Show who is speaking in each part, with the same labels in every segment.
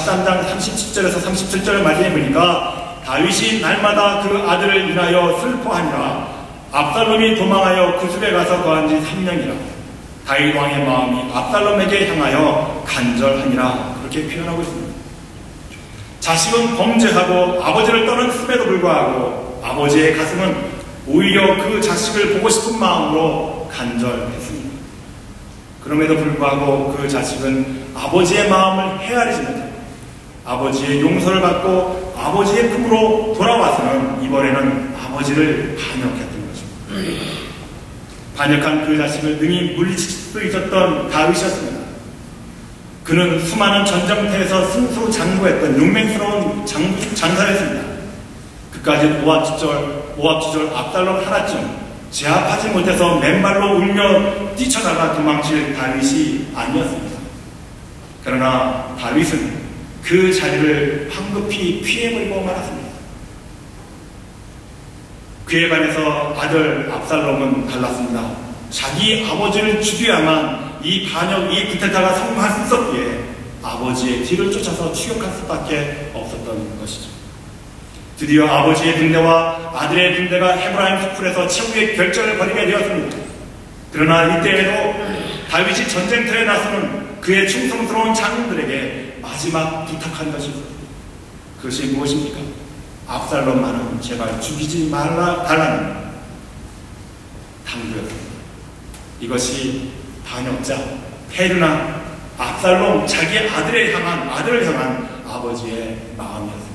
Speaker 1: 13장 37절에서 37절 말씀해 보니까 다윗이 날마다 그 아들을 인하여 슬퍼하니라. 압살롬이 도망하여 그 숲에 가서 거한 지 3년이라. 다윗 왕의 마음이 압살롬에게 향하여 간절하니라. 그렇게 표현하고 있습니다. 자식은 범죄하고 아버지를 떠났음에도 불구하고 아버지의 가슴은 오히려 그 자식을 보고 싶은 마음으로 간절했습니다. 그럼에도 불구하고 그 자식은 아버지의 마음을 헤아리지 못하고 아버지의 용서를 받고 아버지의 품으로 돌아와서는 이번에는 아버지를 반역했던 것입니다. 반역한 그 자식을 능히 물리칠 수 있었던 다윗이었습니다. 그는 수많은 전쟁터에서 승수장구했던 용맹스러운 장사였습니다. 그까지 오합지졸 압살롬 하나쯤 제압하지 못해서 맨발로 울며 뛰쳐나가 도망칠 다윗이 아니었습니다. 그러나 다윗은 그 자리를 황급히 피해버리고 말았습니다. 그에 반해서 아들 압살롬은 달랐습니다. 자기 아버지를 죽여야만 이 반역, 이 쿠데타가 성공할 수 있었기에 아버지의 뒤를 쫓아서 추격할 수밖에 없었던 것이죠. 드디어 아버지의 군대와 아들의 군대가 헤브라임 숲에서 최후의 결전을 벌이게 되었습니다. 그러나 이때에도 다윗이 전쟁터에 나서는 그의 충성스러운 장군들에게 마지막 부탁한 것이 있습니다. 그것이 무엇입니까? 압살롬만은 제발 죽이지 달라는 당부였습니다. 이것이 반역자 페르나 압살롬 자기 아들을 향한 아버지의 마음이었습니다.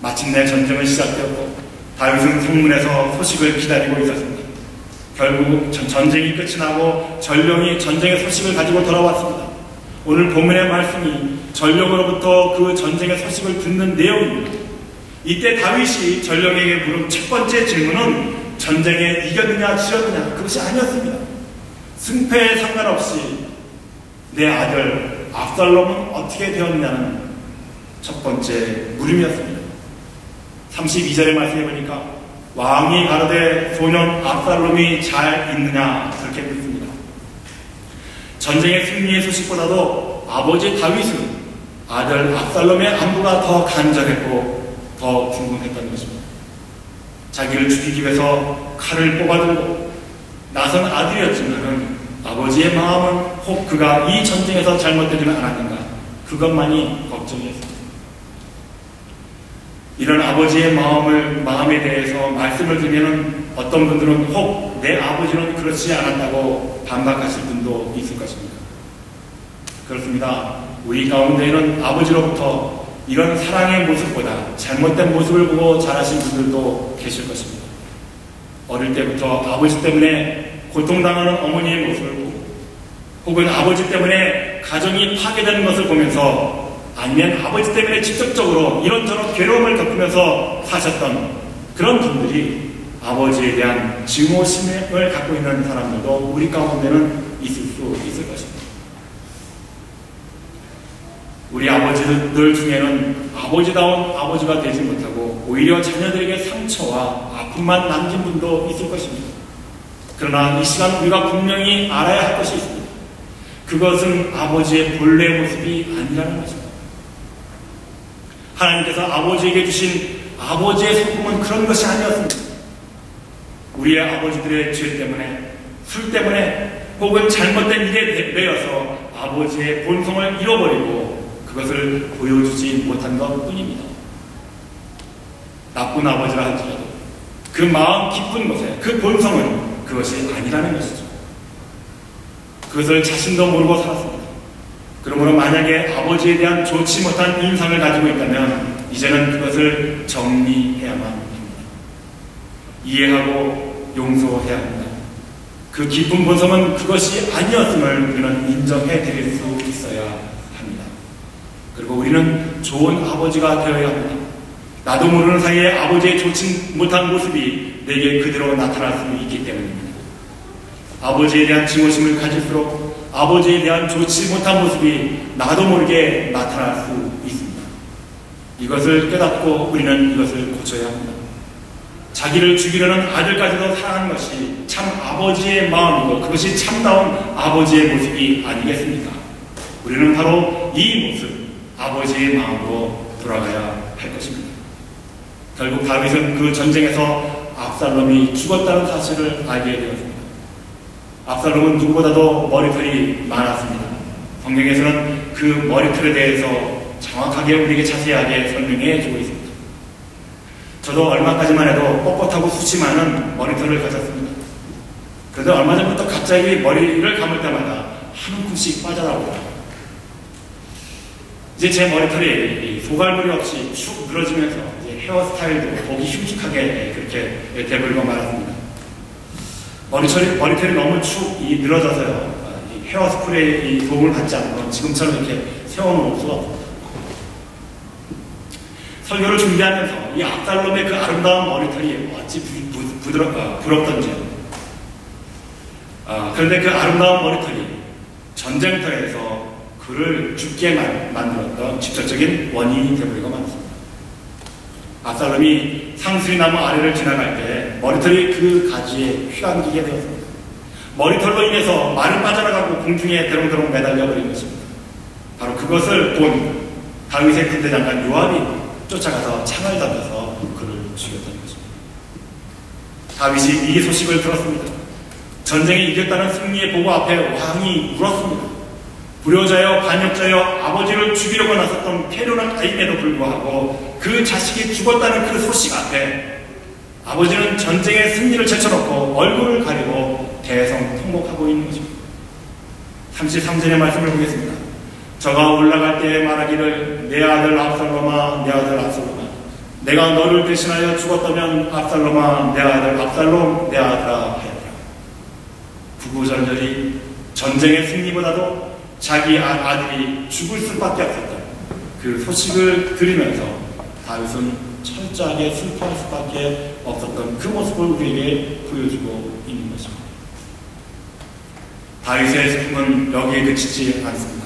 Speaker 1: 마침내 전쟁은 시작되었고 다윗은 성문에서 소식을 기다리고 있었습니다. 결국 전쟁이 끝이 나고 전령이 전쟁의 소식을 가지고 돌아왔습니다. 오늘 본문의 말씀이 전령으로부터 그 전쟁의 소식을 듣는 내용입니다. 이때 다윗이 전령에게 물은 첫 번째 질문은 전쟁에 이겼느냐 지렸느냐 그것이 아니었습니다. 승패에 상관없이 내 아들 압살롬은 어떻게 되었느냐는 첫 번째 물음이었습니다. 32절의 말씀해 보니까 왕이 가로되 소년 압살롬이 잘 있느냐 그렇게 묻습니다. 전쟁의 승리의 소식보다도 아버지 다윗은 아들 압살롬의 안부가 더 간절했고 더 궁금했던 것입니다. 자기를 죽이기 위해서 칼을 뽑아들고 나선 아들이었지만 아버지의 마음은 혹 그가 이 전쟁에서 잘못되지는 않았는가 그것만이 걱정이었습니다. 이런 아버지의 마음에 대해서 말씀을 드리면 어떤 분들은 혹 내 아버지는 그렇지 않았다고 반박하실 분도 있을 것입니다. 그렇습니다. 우리 가운데에는 아버지로부터 이런 사랑의 모습보다 잘못된 모습을 보고 자라신 분들도 계실 것입니다. 어릴 때부터 아버지 때문에 고통당하는 어머니의 모습을 보고 혹은 아버지 때문에 가정이 파괴되는 것을 보면서 아니면 아버지 때문에 직접적으로 이런저런 괴로움을 겪으면서 사셨던 그런 분들이 아버지에 대한 증오심을 갖고 있는 사람들도 우리 가운데는 있을 수 있을 것입니다. 우리 아버지들 중에는 아버지다운 아버지가 되지 못하고 오히려 자녀들에게 상처와 아픔만 남긴 분도 있을 것입니다. 그러나 이 시간 우리가 분명히 알아야 할 것이 있습니다. 그것은 아버지의 본래 모습이 아니라는 것입니다. 하나님께서 아버지에게 주신 아버지의 성품은 그런 것이 아니었습니다. 우리의 아버지들의 죄 때문에 술 때문에 혹은 잘못된 일에 매여서 아버지의 본성을 잃어버리고 그것을 보여주지 못한 것 뿐입니다. 나쁜 아버지라 할지라도 그 마음 깊은 곳에 그 본성은 그것이 아니라는 것이죠. 그것을 자신도 모르고 살았습니다. 그러므로 만약에 아버지에 대한 좋지 못한 인상을 가지고 있다면 이제는 그것을 정리해야만 합니다. 이해하고 용서해야 합니다. 그 깊은 본성은 그것이 아니었음을 우리는 인정해 드릴 수 있어야 합니다. 그리고 우리는 좋은 아버지가 되어야 합니다. 나도 모르는 사이에 아버지의 좋지 못한 모습이 내게 그대로 나타날 수 있기 때문입니다. 아버지에 대한 증오심을 가질수록 아버지에 대한 좋지 못한 모습이 나도 모르게 나타날 수 있습니다. 이것을 깨닫고 우리는 이것을 고쳐야 합니다. 자기를 죽이려는 아들까지도 사랑하는 것이 참 아버지의 마음이고 그것이 참다운 아버지의 모습이 아니겠습니까? 우리는 바로 이 모습, 아버지의 마음으로 돌아가야 할 것입니다. 결국 다윗은 그 전쟁에서 압살롬이 죽었다는 사실을 알게 되었습니다. 압살롬은 누구보다도 머리털이 많았습니다. 성경에서는 그 머리털에 대해서 정확하게 우리에게 자세하게 설명해 주고 있습니다. 저도 얼마까지만 해도 뻣뻣하고 숱이 많은 머리털을 가졌습니다. 그런데 얼마 전부터 갑자기 머리를 감을 때마다 한 움큼씩 빠져나오더라고요. 이제 제 머리털이 소갈머리 없이 축 늘어지면서 이제 헤어스타일도 보기 흉측하게 그렇게 돼버리고 말았습니다. 머리털이 너무 축 늘어져서요. 이 헤어스프레이 도움을 받지 않고 지금처럼 이렇게 세워놓을 수가 없습니다. 설교를 준비하면서 이 압살롬의 그 아름다운 머리털이 어찌 부럽던지요. 그런데 그 아름다운 머리털이 전쟁터에서 그를 죽게 만들었던 직접적인 원인이 되어버리고 말았습니다. 압살롬이 상수리나무 아래를 지나갈 때 머리털이 그 가지에 휘감기게 되었습니다. 머리털로 인해서 말이 빠져나가고 공중에 대롱대롱 매달려 버린 것입니다. 바로 그것을 본 다윗의 군대장관 요압이 쫓아가서 창을 던져서 그를 죽였던 것입니다. 다윗이 이 소식을 들었습니다. 전쟁에 이겼다는 승리의 보고 앞에 왕이 울었습니다. 불효자여 반역자여 아버지를 죽이려고 나섰던 패륜한 아임에도 불구하고 그 자식이 죽었다는 그 소식 앞에 아버지는 전쟁의 승리를 제쳐놓고 얼굴을 가리고 대성통곡하고 있는 것입니다. 33절의 말씀을 보겠습니다. 저가 올라갈 때에 말하기를 내 아들 압살롬아 내 아들 압살롬아 내가 너를 대신하여 죽었다면 압살롬아 내 아들 압살롬 내 아들아 하였다. 구구절절이 전쟁의 승리보다도 자기 아들이 죽을 수밖에 없었다. 그 소식을 들으면서 다윗은 철저하게 슬퍼할 수밖에 없었던 그 모습을 우리에게 보여주고 있는 것입니다. 다윗의 슬픔은 여기에 그치지 않습니다.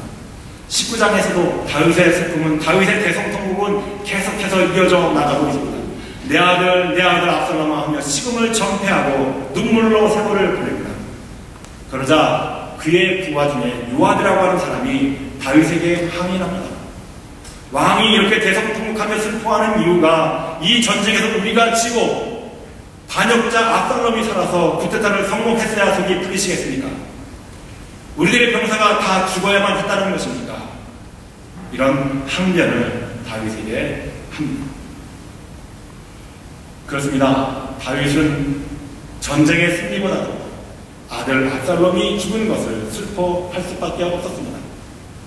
Speaker 1: 19장에서도 다윗의 슬픔은 다윗의 대성통곡은 계속해서 이어져 나가고 있습니다. 내 아들 압살롬아 하며 식음을 전폐하고 눈물로 세월을 보냅니다. 그러자 그의 부하 중에 요압이라고 하는 사람이 다윗에게 항의를 합니다. 왕이 이렇게 대성통곡하며 슬퍼하는 이유가 이 전쟁에서 우리가 지고 반역자 압살롬이 살아서 쿠데타를 성공했어야 속이 풀리시겠습니까? 우리들의 병사가 다 죽어야만 했다는 것입니까? 이런 항변을 다윗에게 합니다. 그렇습니다. 다윗은 전쟁의 승리보다도 아들 압살롬이 죽은 것을 슬퍼할 수밖에 없었습니다.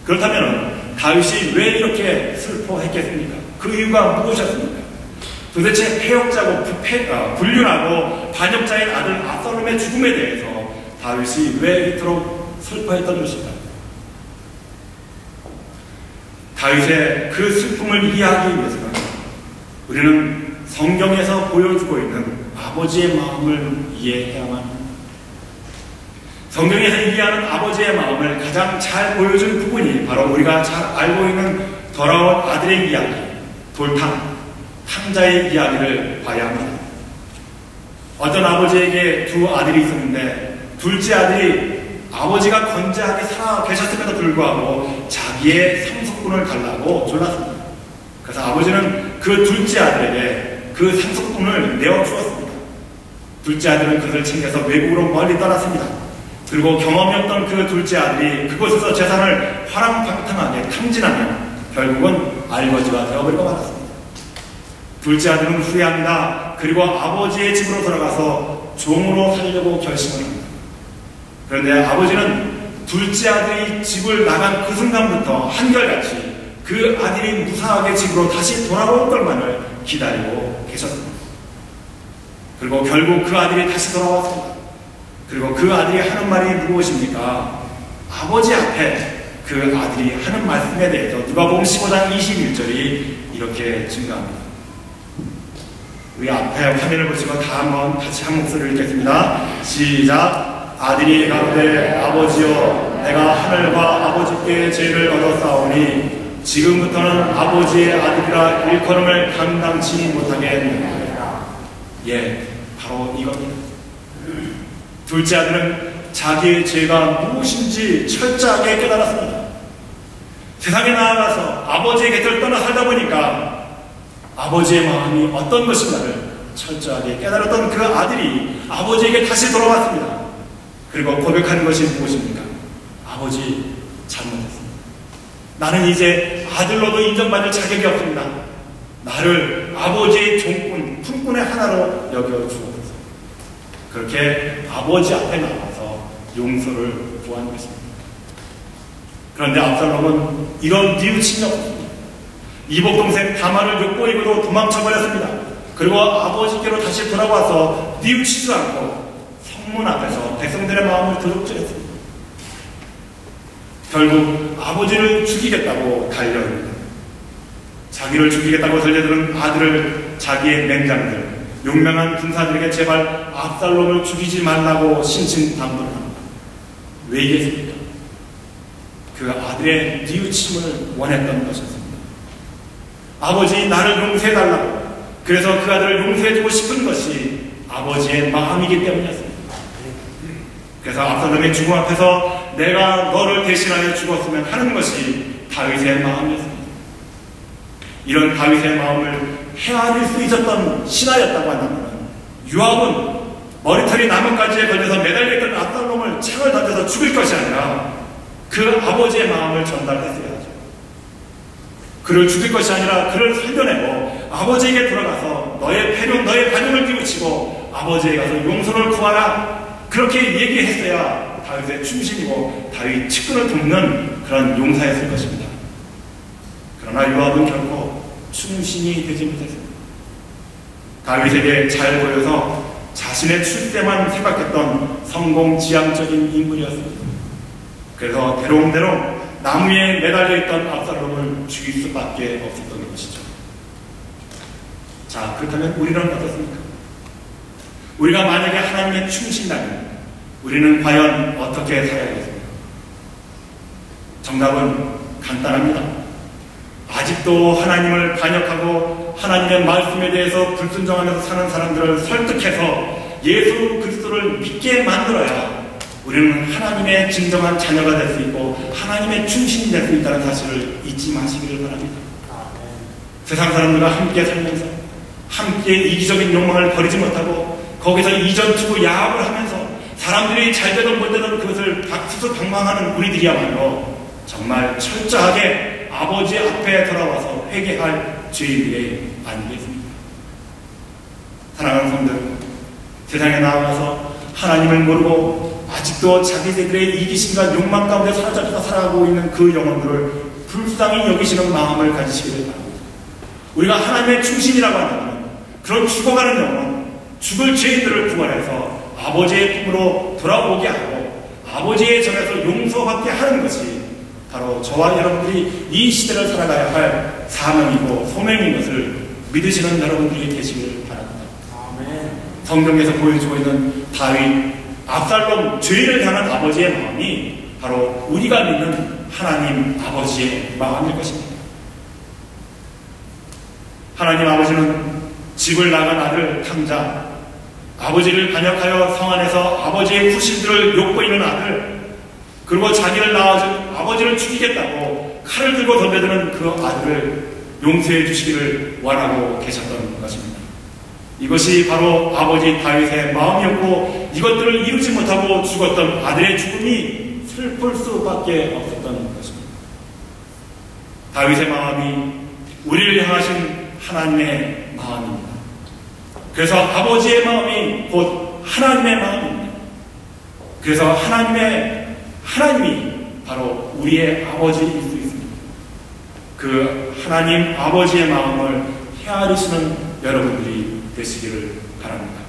Speaker 1: 그렇다면 다윗이 왜 이렇게 슬퍼했겠습니까? 그 이유가 무엇이었습니까? 도대체 패역자고 불륜하고 반역자인 아들 압살롬의 죽음에 대해서 다윗이 왜 이토록 슬퍼했던 것일까? 다윗의 그 슬픔을 이해하기 위해서는 우리는 성경에서 보여주고 있는 아버지의 마음을 이해해야만 합니다. 성경에서 이해하는 아버지의 마음을 가장 잘 보여준 부분이 바로 우리가 잘 알고 있는 돌아온 아들의 이야기, 탕자의 이야기를 봐야 합니다. 어떤 아버지에게 두 아들이 있었는데 둘째 아들이 아버지가 건재하게 살아 계셨음에도 불구하고 자기의 상속분을 달라고 졸랐습니다. 그래서 아버지는 그 둘째 아들에게 그 상속분을 내어주었습니다. 둘째 아들은 그것을 챙겨서 외국으로 멀리 떠났습니다. 그리고 경험이 없던 그 둘째 아들이 그곳에서 재산을 화랑방탕하게 탕진하며 결국은 알거지가 되어버리고 말았습니다. 둘째 아들은 후회합니다. 그리고 아버지의 집으로 돌아가서 종으로 살려고 결심을 합니다. 그런데 아버지는 둘째 아들이 집을 나간 그 순간부터 한결같이 그 아들이 무사하게 집으로 다시 돌아올 것만을 기다리고 계셨습니다. 그리고 결국 그 아들이 다시 돌아왔습니다. 그리고 그 아들이 하는 말이 무엇입니까? 아버지 앞에 그 아들이 하는 말씀에 대해서 누가복음 15장 21절이 이렇게 증가합니다. 우리 앞에 화면을 보시고 다 한번 같이 한 목소리를 읽겠습니다. 시작. 아들이 가로되 아버지여 내가 하늘과 아버지께 죄를 얻어 싸우니 지금부터는 아버지의 아들이라 일컬음을 감당치 못하게 되리라. 예, 바로 이겁니다. 둘째 아들은 자기의 죄가 무엇인지 철저하게 깨달았습니다. 세상에 나아가서 아버지의 곁을 떠나 살다 보니까 아버지의 마음이 어떤 것인가를 철저하게 깨달았던 그 아들이 아버지에게 다시 돌아왔습니다. 그리고 고백하는 것이 무엇입니까? 아버지, 잘못했습니다. 나는 이제 아들로도 인정받을 자격이 없습니다. 나를 아버지의 종꾼, 품꾼의 하나로 여겨주옵소서. 그렇게 아버지 앞에 나와서 용서를 구한 것입니다. 그런데 압살롬은 이런 뉘우침이 없었습니다. 이복 동생 다말을 욕보이고도 도망쳐버렸습니다. 그리고 아버지께로 다시 돌아와서 뉘우치지 않고 성문 앞에서 백성들의 마음을 도둑질했습니다. 결국 아버지를 죽이겠다고 달려듭니다. 자기를 죽이겠다고 달려드는 아들을 자기의 맹장들, 용맹한 군사들에게 제발 압살롬을 죽이지 말라고 신신당부를 합니다. 왜 이랬습니까? 그 아들의 뉘우침을 원했던 것이었습니다. 아버지, 나를 용서해달라고. 그래서 그 아들을 용서해주고 싶은 것이 아버지의 마음이기 때문이었습니다. 그래서 압살롬의 죽음 앞에서 내가 너를 대신하여 죽었으면 하는 것이 다윗의 마음이었습니다. 이런 다윗의 마음을 헤아릴 수 있었던 신하였다고 한다면 요압은 머리털이 나뭇가지에 걸려서 매달려있던 압살롬을 창을 던져서 죽일 것이 아니라 그 아버지의 마음을 전달했어야 하죠. 그를 죽일 것이 아니라 그를 살려내고 아버지에게 돌아가서 너의 패륜, 너의 반역을 뉘우치고 아버지에게 가서 용서를 구하라, 그렇게 얘기했어야 다윗의 충신이고 다윗 측근을 돕는 그런 용사였을 것입니다. 그러나 요압은 결코 충신이 되지 못했습니다. 다윗에게 잘 보여서 자신의 출세만 생각했던 성공지향적인 인물이었습니다. 그래서 대롱대롱 나무에 매달려있던 압살롬을 죽일 수밖에 없었던 것이죠. 자, 그렇다면 우리는 어떻습니까? 우리가 만약에 하나님의 충신이라면 우리는 과연 어떻게 살아야겠습니까? 정답은 간단합니다. 아직도 하나님을 반역하고 하나님의 말씀에 대해서 불순종하면서 사는 사람들을 설득해서 예수 그리스도를 믿게 만들어야 우리는 하나님의 진정한 자녀가 될 수 있고 하나님의 충신이 될 수 있다는 사실을 잊지 마시기를 바랍니다. 세상 사람들과 함께 살면서 함께 이기적인 욕망을 버리지 못하고 거기서 이전투구 야합을 하면서 사람들이 잘되든 못되든 그것을 수수방망하는 우리들이야말로 정말 철저하게 아버지 앞에 돌아와서 회개할 죄인들이 아니겠습니까? 사랑하는 성들, 세상에 나아가서 하나님을 모르고 아직도 자기들의 이기심과 욕망 가운데 사로잡혀 살아가고 있는 그 영혼들을 불쌍히 여기시는 마음을 가지시기를 바랍니다. 우리가 하나님의 충신이라고 한다면 그런 죽어가는 영혼, 죽을 죄인들을 구원해서 아버지의 품으로 돌아오게 하고 아버지의 전에서 용서받게 하는 것이 바로 저와 여러분들이 이 시대를 살아가야 할 사명이고 소명인 것을 믿으시는 여러분들이 되시기를 바랍니다. 아멘. 성경에서 보여주고 있는 다윗, 압살롬, 죄인을 향한 아버지의 마음이 바로 우리가 믿는 하나님 아버지의 마음일 것입니다. 하나님 아버지는 집을 나간 아들 탕자, 아버지를 반역하여 성 안에서 아버지의 후신들을 욕보이는 아들, 그리고 자기를 낳아준 아버지를 죽이겠다고 칼을 들고 덤벼드는 그 아들을 용서해 주시기를 원하고 계셨던 것입니다. 이것이 바로 아버지 다윗의 마음이었고 이것들을 이루지 못하고 죽었던 아들의 죽음이 슬플 수밖에 없었던 것입니다. 다윗의 마음이 우리를 향하신 하나님의 마음입니다. 그래서 아버지의 마음이 곧 하나님의 마음입니다. 그래서 하나님이 바로 우리의 아버지일 수 있습니다. 그 하나님 아버지의 마음을 헤아리시는 여러분들이 되시기를 바랍니다.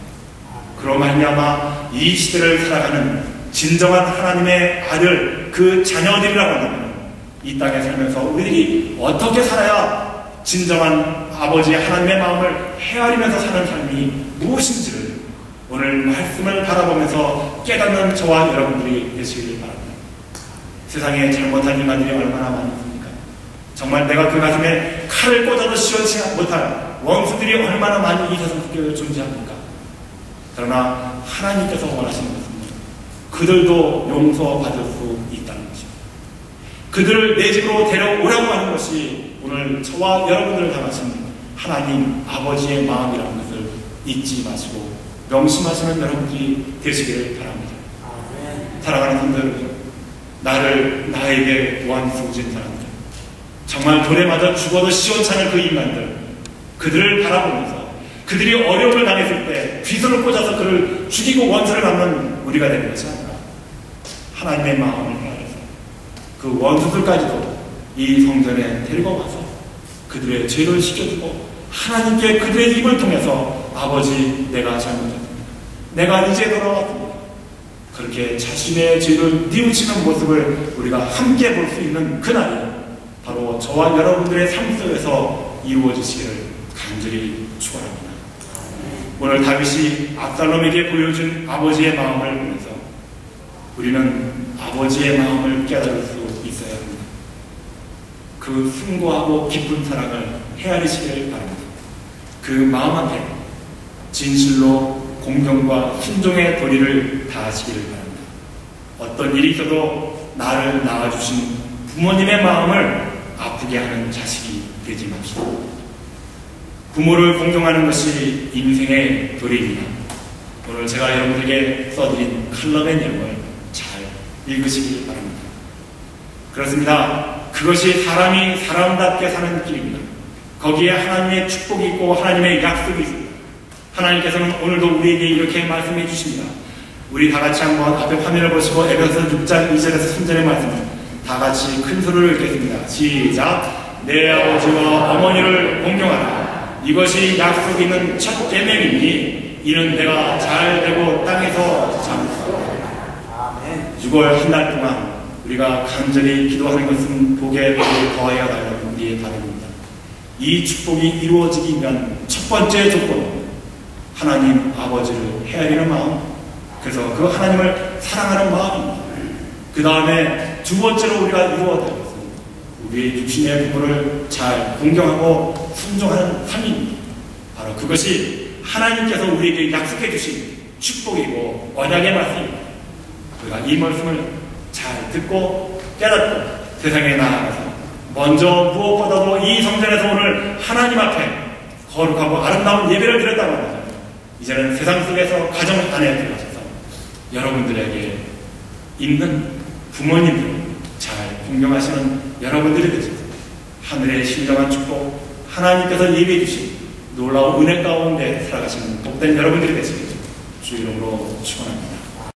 Speaker 1: 그로 말미암아 이 시대를 살아가는 진정한 하나님의 아들, 그 자녀들이라고 한다면 이 땅에 살면서 우리들이 어떻게 살아야 진정한 아버지 하나님의 마음을 헤아리면서 사는 삶이 무엇인지를 오늘 말씀을 바라보면서 깨닫는 저와 여러분들이 되시기를 바랍니다. 세상에 잘못한 인간들이 얼마나 많이 있습니까? 정말 내가 그 가슴에 칼을 꽂아도 시원치 못할 원수들이 얼마나 많이 이 세상 속에 존재합니까? 그러나 하나님께서 원하시는 것은 그들도 용서받을 수 있다는 것입니다. 그들을 내 집으로 데려오라고 하는 것이 오늘 저와 여러분들을 향하신 하나님 아버지의 마음이라는 것을 잊지 마시고 명심하시는 여러분들이 되시기를 바랍니다. 사랑하는 분들, 나에게 원수 진 사람들, 정말 돌에 맞아 죽어도 시원찮은 그 인간들, 그들을 바라보면서 그들이 어려움을 당했을 때 귀선을 꽂아서 그를 죽이고 원수를 갚는 우리가 되는 것이 아니라 하나님의 마음을 헤아려서 그 원수들까지도 이 성전에 데리고 와서 그들의 죄를 씻겨주고 하나님께 그들의 입을 통해서 아버지, 내가 잘못했습니다. 내가 이제 돌아왔습니다. 그렇게 자신의 죄를 뉘우치는 모습을 우리가 함께 볼 수 있는 그날이 바로 저와 여러분들의 삶 속에서 이루어지시기를 간절히 축원합니다. 오늘 다윗이 압살롬에게 보여준 아버지의 마음을 보면서 우리는 아버지의 마음을 깨달을 수 있어야 합니다. 그 숭고하고 깊은 사랑을 헤아리시기를 바랍니다. 그 마음 앞에 진실로 공경과 순종의 도리를 다하시기를 바랍니다. 어떤 일이 있어도 나를 낳아주신 부모님의 마음을 아프게 하는 자식이 되지 맙시다. 부모를 공경하는 것이 인생의 도리입니다. 오늘 제가 여러분에게 써드린 칼럼의 내용을 잘 읽으시길 바랍니다. 그렇습니다. 그것이 사람이 사람답게 사는 길입니다. 거기에 하나님의 축복이 있고 하나님의 약속이 있습니다. 하나님께서는 오늘도 우리에게 이렇게 말씀해 주십니다. 우리 다 같이 한번 앞에 화면을 보시고 에베소서 6장 2절에서 3절의 말씀을 다 같이 큰 소리를 읽겠습니다. 시작. 내 아버지와 어머니를 공경하라. 이것이 약속 있는 첫 계명이니 이는 내가 잘 되고 땅에서 잠수 6월 한 달 동안 우리가 간절히 기도하는 것은 복의 복을 더하여 달라는 우리의 바람입니다. 이 축복이 이루어지기 위한 첫 번째 조건은 하나님 아버지를 헤아리는 마음, 그래서 그 하나님을 사랑하는 마음입니다. 그 다음에 두 번째로 우리가 이루어야 될 것은 우리의 육신의 부모를 잘 공경하고 순종하는 삶입니다. 바로 그것이 하나님께서 우리에게 약속해 주신 축복이고 언약의 말씀입니다. 우리가 이 말씀을 잘 듣고 깨닫고 세상에 나아가서 먼저 무엇보다도 이 성전에서 오늘 하나님 앞에 거룩하고 아름다운 예배를 드렸다고 합니다. 이제는 세상 속에서 가정 안에 들어가셔서 여러분들에게 있는 부모님들 잘 공경하시는 여러분들이 되셔서 하늘의 신령한 축복, 하나님께서 예비해 주신 놀라운 은혜 가운데 살아가시는 복된 여러분들이 되시길 주 이름으로 축원합니다.